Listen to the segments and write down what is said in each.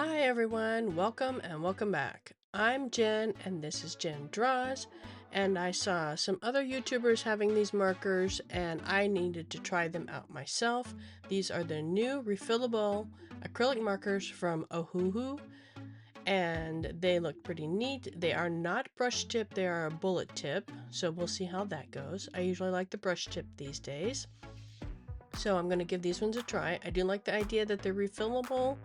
Hi everyone, welcome and welcome back. I'm Jen and this is jyndrawz, and I saw some other YouTubers having these markers and I needed to try them out myself. These are the new refillable acrylic markers from Ohuhu and they look pretty neat. They are not brush tip, they are a bullet tip, so we'll see how that goes. I usually like the brush tip these days. So I'm going to give these ones a try. I do like the idea that they're refillable.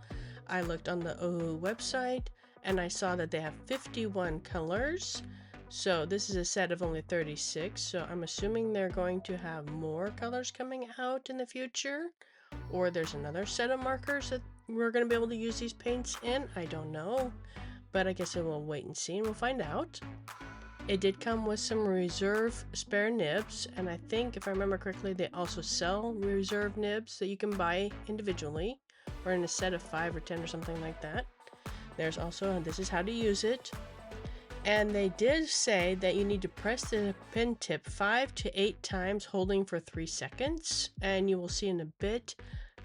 I looked on the Ohuhu website and I saw that they have 51 colors. So this is a set of only 36. So I'm assuming they're going to have more colors coming out in the future. Or there's another set of markers that we're going to be able to use these paints in. I don't know. But I guess we'll wait and see and we'll find out. It did come with some reserve spare nibs, and I think if I remember correctly they also sell reserve nibs that you can buy individually or in a set of 5 or 10 or something like that. There's also, this is how to use it, and they did say that you need to press the pen tip 5 to 8 times holding for 3 seconds, and you will see in a bit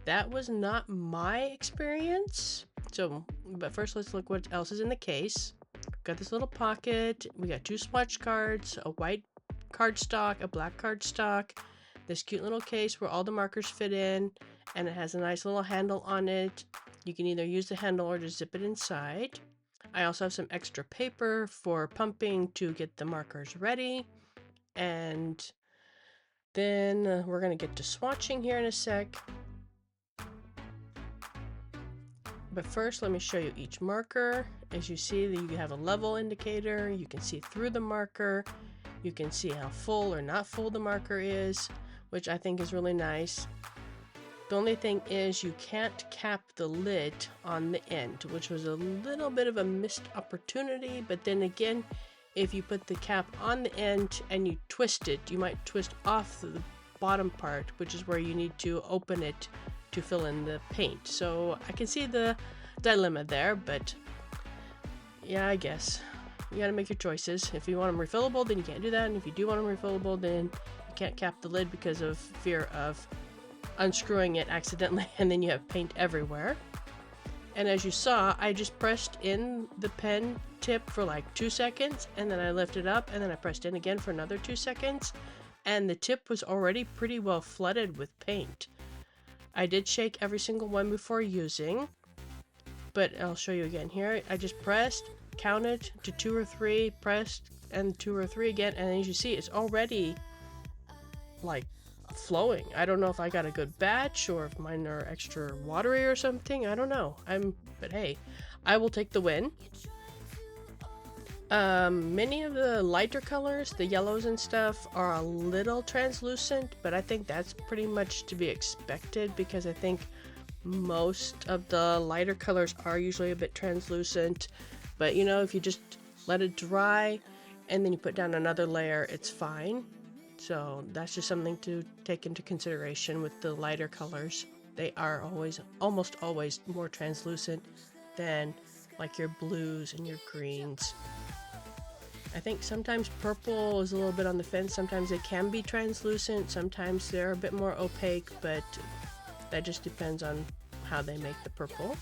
that was not my experience. So but first let's look what else is in the case. Got this little pocket, we got 2 swatch cards, a white cardstock, a black cardstock, this cute little case where all the markers fit in, and it has a nice little handle on it. You can either use the handle or just zip it inside. I also have some extra paper for pumping to get the markers ready, and then we're going to get to swatching here in a sec. But first, let me show you each marker. As you see, you have a level indicator. You can see through the marker. You can see how full or not full the marker is, which I think is really nice. The only thing is you can't cap the lid on the end, which was a little bit of a missed opportunity. But then again, if you put the cap on the end and you twist it, you might twist off the bottom part, which is where you need to open it to fill in the paint. So I can see the dilemma there, but yeah, I guess you gotta make your choices. If you want them refillable, then you can't do that, and if you do want them refillable, then you can't cap the lid because of fear of unscrewing it accidentally and then you have paint everywhere. And as you saw, I just pressed in the pen tip for like 2 seconds, and then I lifted up, and then I pressed in again for another 2 seconds, and the tip was already pretty well flooded with paint. I did shake every single one before using, but I'll show you again here. I just pressed, counted to 2 or 3, pressed, and 2 or 3 again, and as you see, it's already like flowing. I don't know if I got a good batch or if mine are extra watery or something. I don't know. But hey, I will take the win. Many of the lighter colors, the yellows and stuff, are a little translucent, but I think that's pretty much to be expected because I think most of the lighter colors are usually a bit translucent. But you know, if you just let it dry and then you put down another layer, it's fine. So that's just something to take into consideration with the lighter colors. They are almost always more translucent than like your blues and your greens. I think sometimes purple is a little bit on the fence. Sometimes they can be translucent, sometimes they're a bit more opaque, but that just depends on how they make the purple.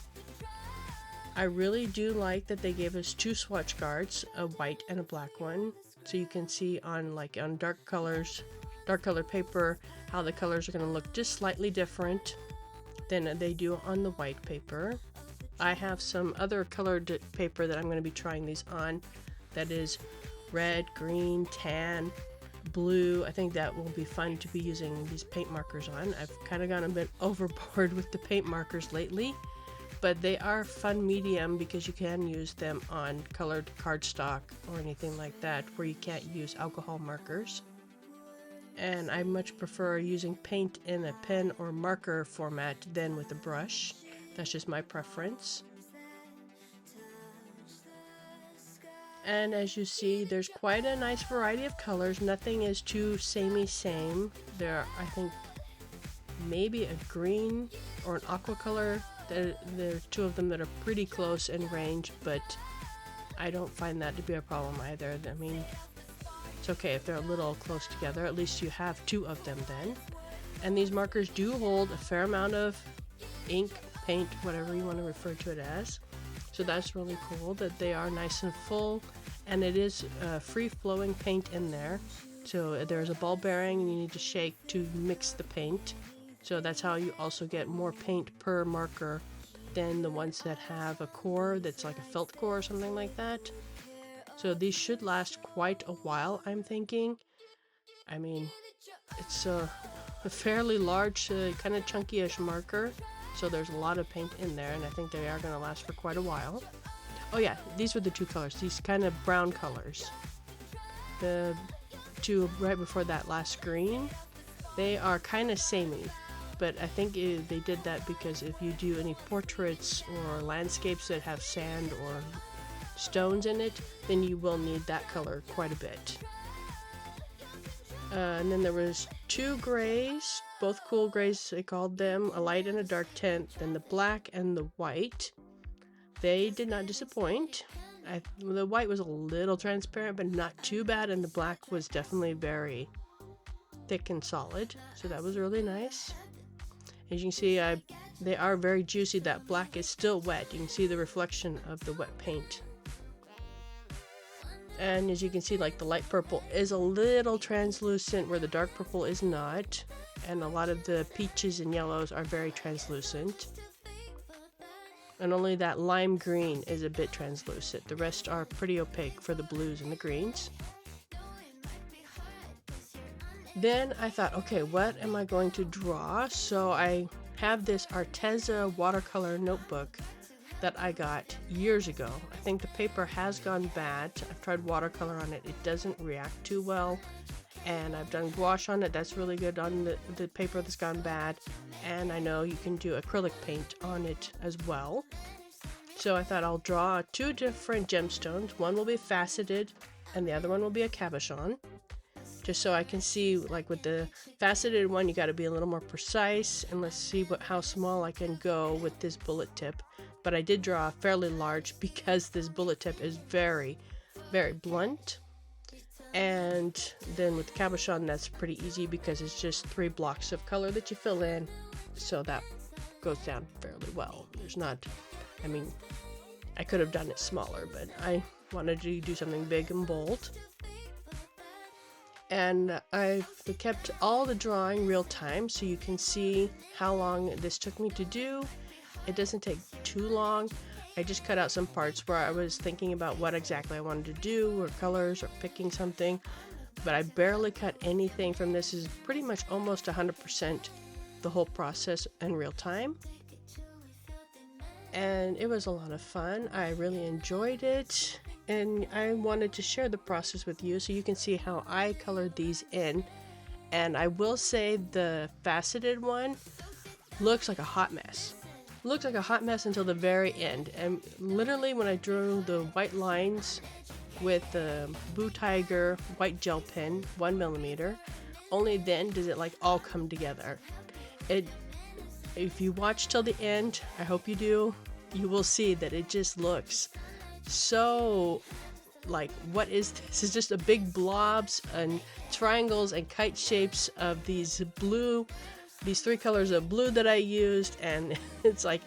I really do like that they gave us 2 swatch cards, a white and a black one, so you can see on dark colored paper how the colors are going to look just slightly different than they do on the white paper. I have some other colored paper that I'm going to be trying these on. That is red, green, tan, blue. I think that will be fun to be using these paint markers on. I've kind of gone a bit overboard with the paint markers lately, but they are fun medium because you can use them on colored cardstock or anything like that where you can't use alcohol markers. And I much prefer using paint in a pen or marker format than with a brush. That's just my preference. And as you see, there's quite a nice variety of colors. Nothing is too samey same. There are, I think, maybe a green or an aqua color. There are 2 of them that are pretty close in range, but I don't find that to be a problem either. I mean, it's okay if they're a little close together. At least you have 2 of them then. And these markers do hold a fair amount of ink paint, whatever you want to refer to it as. So that's really cool that they are nice and full, and it is free-flowing paint in there. So there's a ball bearing and you need to shake to mix the paint. So that's how you also get more paint per marker than the ones that have a core that's like a felt core or something like that. So these should last quite a while, I'm thinking. I mean, it's a fairly large, kind of chunky-ish marker. So there's a lot of paint in there, and I think they are going to last for quite a while. Oh yeah, these were the two colors, these kind of brown colors. The two right before that last green, they are kind of samey. But I think they did that because if you do any portraits or landscapes that have sand or stones in it, then you will need that color quite a bit. And then there was two grays, both cool grays they called them, a light and a dark tint, then the black and the white. They did not disappoint. The white was a little transparent, but not too bad, and the black was definitely very thick and solid, so that was really nice. As you can see, they are very juicy. That black is still wet. You can see the reflection of the wet paint. And as you can see, like the light purple is a little translucent where the dark purple is not. And a lot of the peaches and yellows are very translucent. And only that lime green is a bit translucent. The rest are pretty opaque for the blues and the greens. Then I thought, okay, what am I going to draw? So I have this Arteza watercolor notebook that I got years ago. I think the paper has gone bad. I've tried watercolor on it. It doesn't react too well. And I've done gouache on it. That's really good on the paper that's gone bad. And I know you can do acrylic paint on it as well. So I thought I'll draw two different gemstones. One will be faceted and the other one will be a cabochon. Just so I can see, like with the faceted one, you got to be a little more precise, and let's see how small I can go with this bullet tip. But I did draw fairly large because this bullet tip is very, very blunt. And then with the cabochon, that's pretty easy because it's just 3 blocks of color that you fill in, so that goes down fairly well. There's not, I mean, I could have done it smaller, but I wanted to do something big and bold. And I've kept all the drawing real time so you can see how long this took me to do. It doesn't take too long. I just cut out some parts where I was thinking about what exactly I wanted to do, or colors, or picking something. But I barely cut anything from this. Is pretty much almost 100% the whole process in real time. And it was a lot of fun. I really enjoyed it. And I wanted to share the process with you so you can see how I colored these in. And I will say the faceted one looks like a hot mess. Looks like a hot mess until the very end. And literally when I drew the white lines with the Boo Tiger white gel pen, 1mm, only then does it like all come together. If you watch till the end, I hope you do, you will see that it just looks so like, what is this? It's just a big blobs and triangles and kite shapes of these 3 colors of blue that I used, and it's like,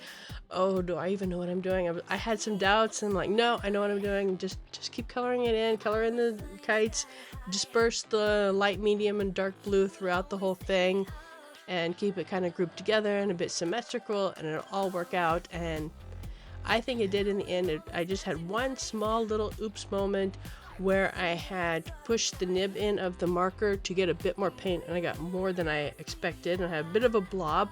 oh, do I even know what I'm doing? I had some doubts, and like, no, I know what I'm doing. Just keep coloring it in, color in the kites, disperse the light, medium, and dark blue throughout the whole thing, and keep it kind of grouped together and a bit symmetrical, and it'll all work out. And I think it did in the end. I just had one small little oops moment where I had pushed the nib in of the marker to get a bit more paint, and I got more than I expected, and I had a bit of a blob,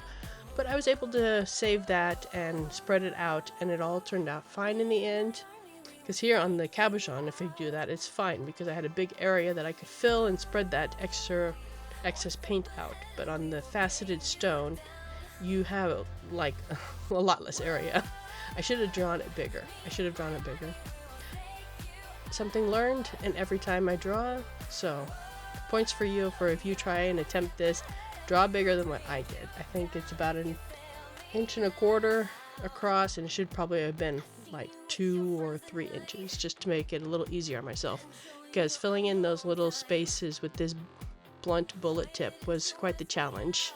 but I was able to save that and spread it out, and it all turned out fine in the end. Because here on the cabochon, if I do that, it's fine because I had a big area that I could fill and spread that excess paint out. But on the faceted stone, you have like a lot less area. I should have drawn it bigger. Something learned, and every time I draw, so points for you for if you try and attempt this, draw bigger than what I did. I think it's about 1.25 inches across, and it should probably have been like 2 or 3 inches just to make it a little easier on myself, because filling in those little spaces with this blunt bullet tip was quite the challenge.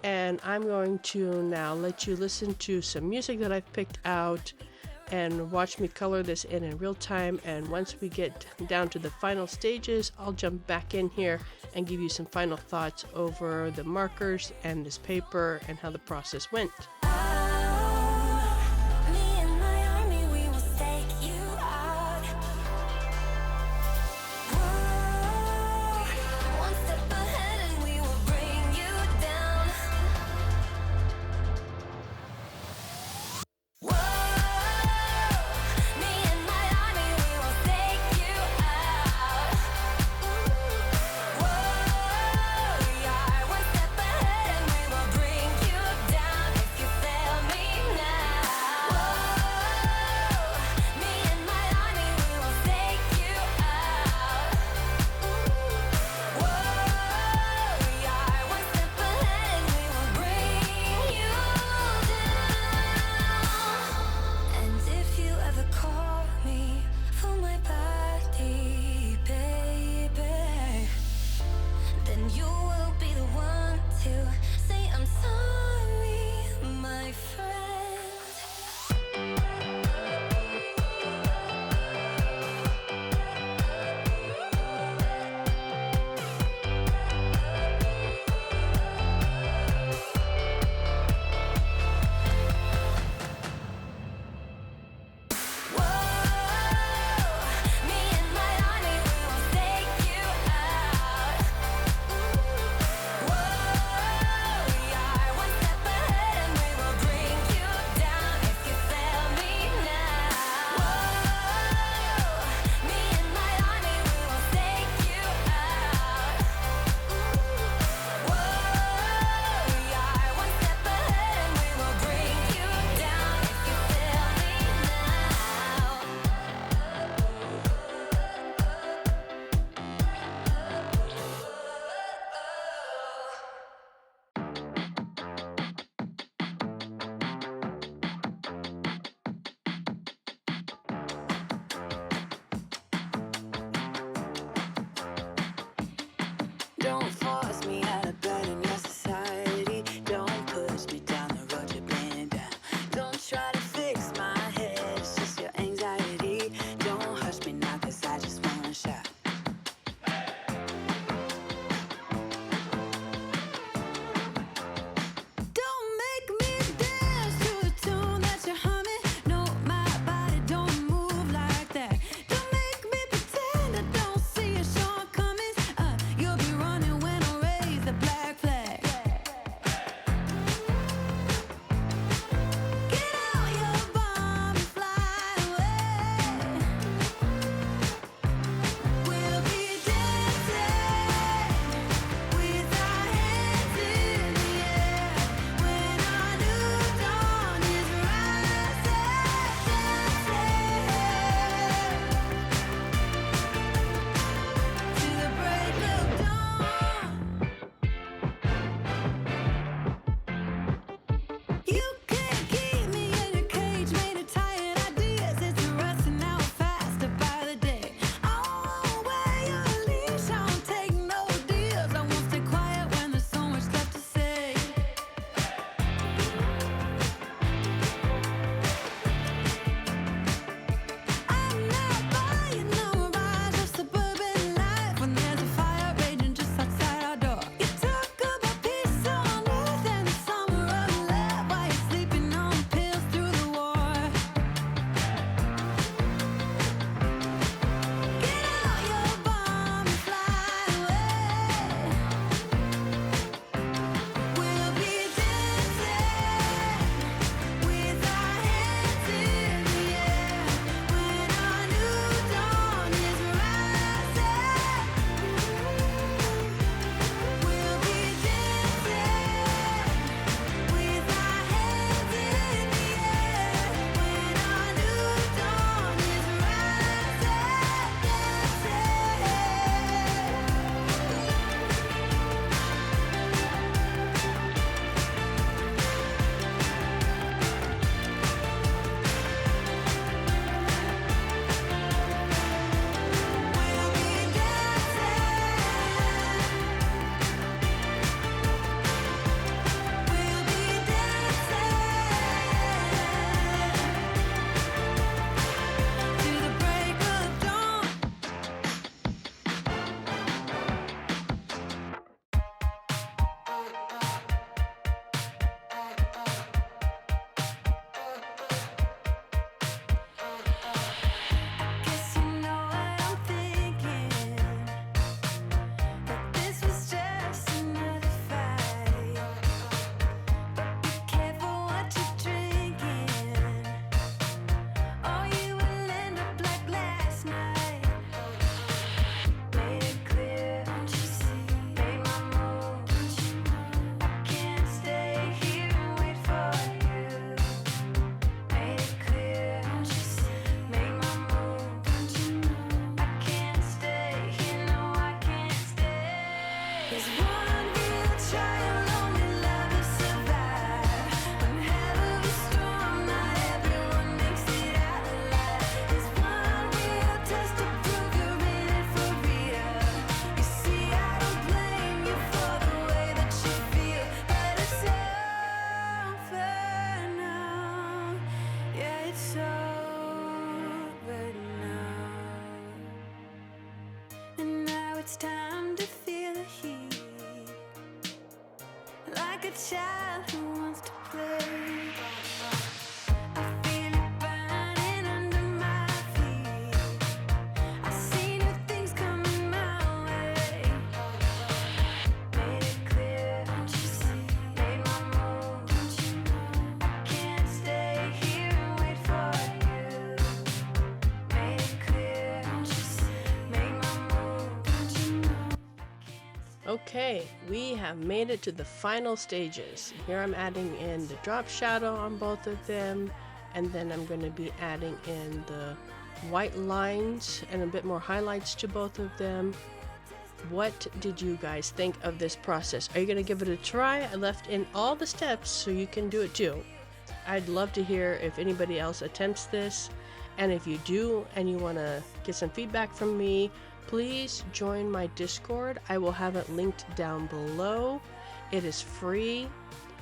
and I'm going to now let you listen to some music that I've picked out and watch me color this in real time. And once we get down to the final stages, I'll jump back in here and give you some final thoughts over the markers and this paper and how the process went. Don't force me out of bed in your society. Don't push me down the road you're bringing down. Don't try to fix my head, it's just your anxiety. Don't hush me now, cause I just wanna shout. Don't make me dance to the tune that you're humming. No, my body don't move like that. Don't make me pretend I don't see your shortcomings. You'll be running when I raise the black flag. Get out your child who wants to play. I feel it burning under my feet. I see new things coming my way. Made it clear, don't you see? Made my move, don't you know? I can't stay here and wait for you. Made it clear, don't you see? Made my move, don't you know? Okay, we have made it to the final stages. Here I'm adding in the drop shadow on both of them, and then I'm going to be adding in the white lines and a bit more highlights to both of them. What did you guys think of this process? Are you going to give it a try? I left in all the steps so you can do it too. I'd love to hear if anybody else attempts this, and if you do and you want to get some feedback from me, please join my Discord. I will have it linked down below. It is free.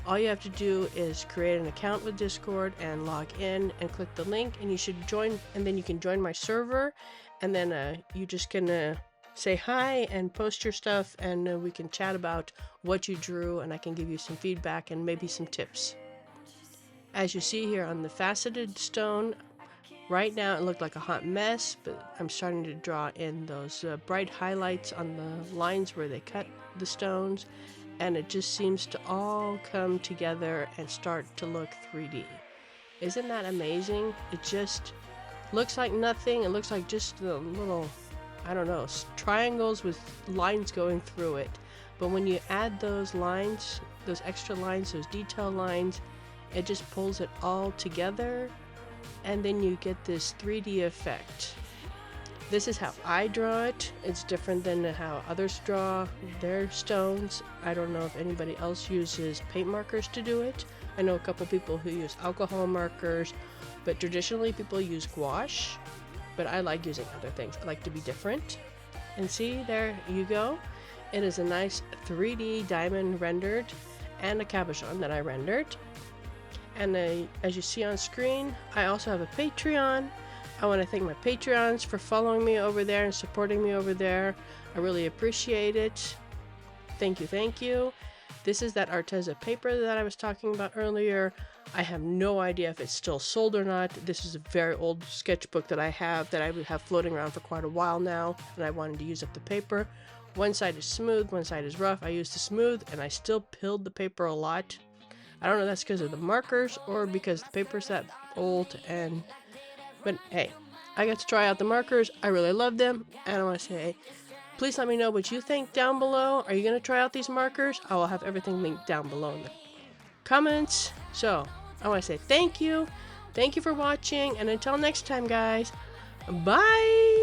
All you have to do is create an account with Discord and log in and click the link, and you should join, and then you can join my server, and then you just can say hi and post your stuff, and we can chat about what you drew, and I can give you some feedback and maybe some tips. As you see here on the faceted stone, right now it looked like a hot mess, but I'm starting to draw in those bright highlights on the lines where they cut the stones, and it just seems to all come together and start to look 3D. Isn't that amazing? It just looks like nothing. It looks like just a little, I don't know, triangles with lines going through it. But when you add those lines, those extra lines, those detail lines, it just pulls it all together, and then you get this 3D effect. This is how I draw it. It's different than how others draw their stones. I don't know if anybody else uses paint markers to do it. I know a couple people who use alcohol markers, but traditionally people use gouache. But I like using other things. I like to be different. And see, there you go. It is a nice 3D diamond rendered, and a cabochon that I rendered. And as you see on screen, I also have a Patreon. I want to thank my Patreons for following me over there and supporting me over there. I really appreciate it. Thank you, thank you. This is that Arteza paper that I was talking about earlier. I have no idea if it's still sold or not. This is a very old sketchbook that I have floating around for quite a while now, and I wanted to use up the paper. One side is smooth, one side is rough. I used the smooth, and I still pilled the paper a lot. I don't know if that's because of the markers or because the paper's that old, but hey, I got to try out the markers. I really love them, and I want to say, please let me know what you think down below. Are you going to try out these markers? I will have everything linked down below in the comments. So, I want to say thank you. Thank you for watching, and until next time, guys, bye!